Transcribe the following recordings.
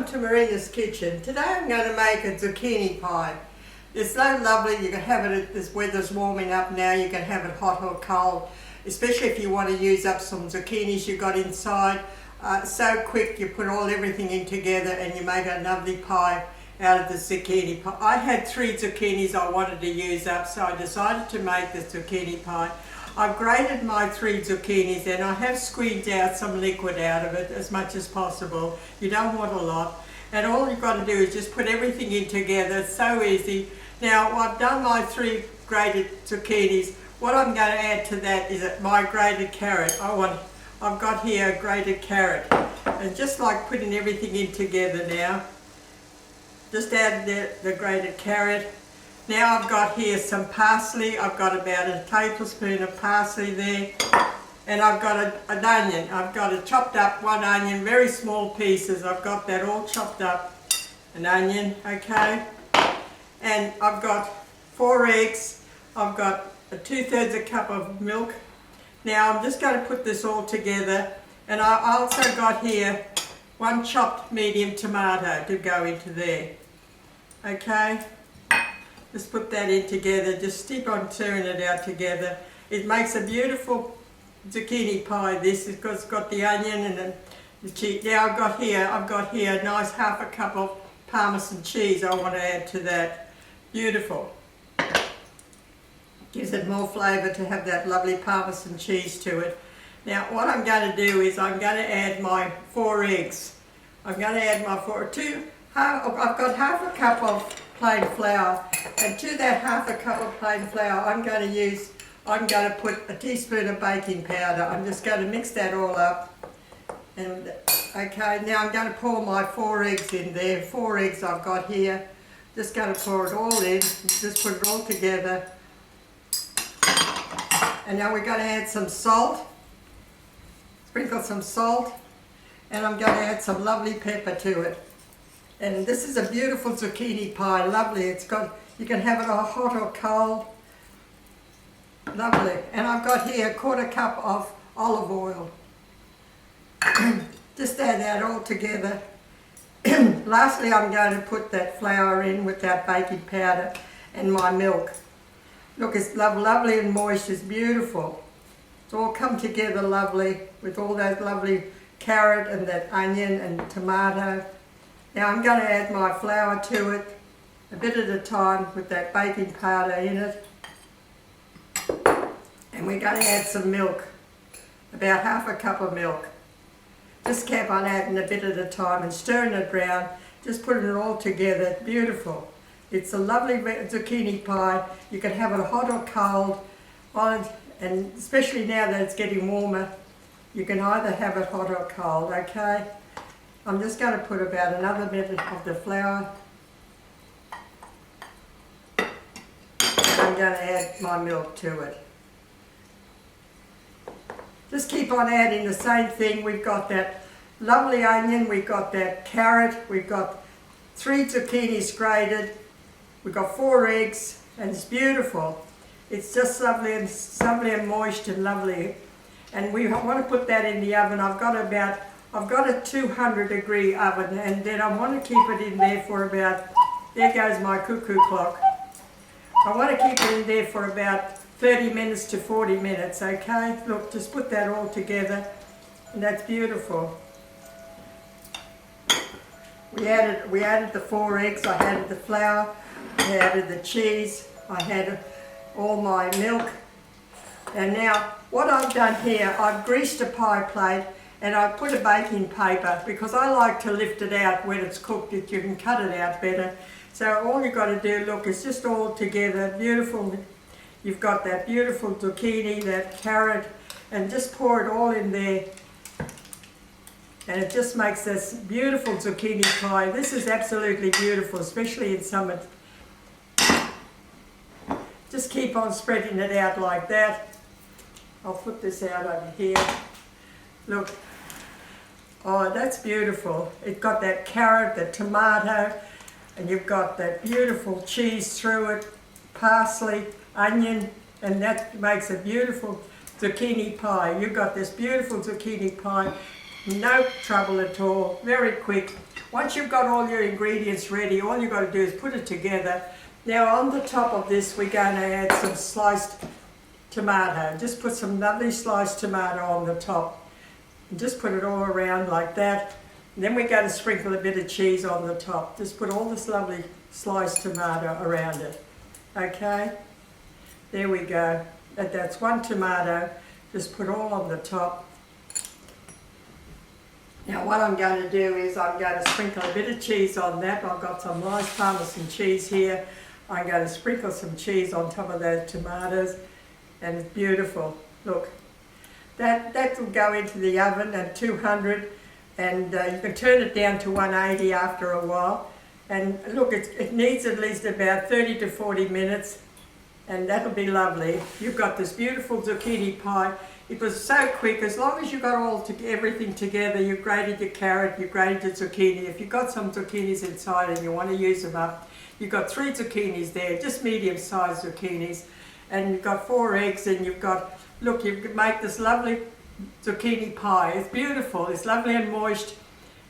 to Marina's kitchen. Today I'm going to make a zucchini pie. It's so lovely. You can have it, this weather's warming up now, you can have it hot or cold, especially if you want to use up some zucchinis you got inside. So quick, you put everything in together and you make a lovely pie out of the zucchini pie. I had 3 zucchinis I wanted to use up, so I decided to make the zucchini pie. I've grated my 3 zucchinis and I have squeezed out some liquid out of it as much as possible. You don't want a lot. And all you've got to do is just put everything in together. It's so easy. Now I've done my 3 grated zucchinis. What I'm going to add to that is my grated carrot. I've got here a grated carrot. And just like putting everything in together now, just add the grated carrot. Now I've got here some parsley. I've got about a tablespoon of parsley there. And I've got an onion. I've got a chopped up 1 onion, very small pieces. I've got that all chopped up, an onion, okay? And I've got 4 eggs. I've got a 2/3 a cup of milk. Now I'm just going to put this all together. And I also got here 1 chopped medium tomato to go into there, okay? Just put that in together, just keep on stirring it out together. It makes a beautiful zucchini pie, this, because it's got the onion and the cheese. Now I've got here a nice 1/2 cup of parmesan cheese I want to add to that. Beautiful. Gives it more flavour to have that lovely parmesan cheese to it. Now what I'm going to do is I'm going to add my 4 eggs. I'm going to add my I've got 1/2 cup of plain flour, and to that 1/2 cup of plain flour I'm going to put a teaspoon of baking powder. I'm just going to mix that all up. And okay, now I'm going to pour my 4 eggs in there. 4 eggs I've got here. Just going to pour it all in, just put it all together. And now we're going to add some salt. Sprinkle some salt. And I'm going to add some lovely pepper to it. And this is a beautiful zucchini pie, lovely. You can have it hot or cold. Lovely. And I've got here a 1/4 cup of olive oil. Just add that all together. Lastly, I'm going to put that flour in with that baking powder and my milk. Look, it's lovely and moist, it's beautiful. It's all come together lovely with all that lovely carrot and that onion and tomato. Now I'm going to add my flour to it, a bit at a time with that baking powder in it. And we're going to add some milk, about 1/2 cup of milk. Just keep on adding a bit at a time and stirring it around, just putting it all together. Beautiful. It's a lovely zucchini pie. You can have it hot or cold, and especially now that it's getting warmer, you can either have it hot or cold, okay? I'm just going to put about another bit of the flour. And I'm going to add my milk to it. Just keep on adding the same thing. We've got that lovely onion, we've got that carrot, we've got 3 zucchinis grated, we've got 4 eggs, and it's beautiful. It's just lovely and moist and lovely. And we want to put that in the oven. I've got a 200-degree oven, and then I want to keep it in there for about, there goes my cuckoo clock. I want to keep it in there for about 30 minutes to 40 minutes, okay? Look, just put that all together, and that's beautiful. We added the 4 eggs, I added the flour, I added the cheese, I had all my milk. And now, what I've done here, I've greased a pie plate, and I put a baking paper, because I like to lift it out when it's cooked, that you can cut it out better. So all you've got to do, look, it's just all together, beautiful. You've got that beautiful zucchini, that carrot, and just pour it all in there. And it just makes this beautiful zucchini pie. This is absolutely beautiful, especially in summer. Just keep on spreading it out like that. I'll put this out over here. Look. Oh, that's beautiful. It's got that carrot, the tomato, and you've got that beautiful cheese through it, parsley, onion, and that makes a beautiful zucchini pie. You've got this beautiful zucchini pie, no trouble at all, very quick. Once you've got all your ingredients ready, all you've got to do is put it together. Now on the top of this, we're going to add some sliced tomato. Just put some lovely sliced tomato on the top. And just put it all around like that. And then we're going to sprinkle a bit of cheese on the top. Just put all this lovely sliced tomato around it. Okay? There we go. That's one tomato. Just put all on the top. Now what I'm going to do is I'm going to sprinkle a bit of cheese on that. I've got some nice parmesan cheese here. I'm going to sprinkle some cheese on top of those tomatoes, and it's beautiful. Look, that will go into the oven at 200, and you can turn it down to 180 after a while. And look, it needs at least about 30 to 40 minutes, and that'll be lovely. You've got this beautiful zucchini pie. It was so quick. As long as you got everything together, you grated your carrot, you grated your zucchini. If you've got some zucchinis inside and you want to use them up, you've got 3 zucchinis there, just medium-sized zucchinis, and you've got 4 eggs, and you've got, look, you can make this lovely zucchini pie. It's beautiful. It's lovely and moist,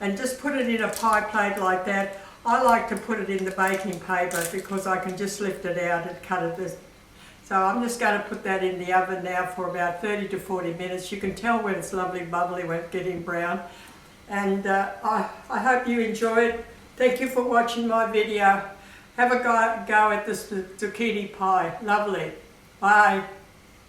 and just put it in a pie plate like that. I like to put it in the baking paper because I can just lift it out and cut it this. So I'm just going to put that in the oven now for about 30 to 40 minutes. You can tell when it's lovely bubbly, when it's getting brown. And I hope you enjoyed. Thank you for watching my video. Have a go at this zucchini pie. Lovely. Bye.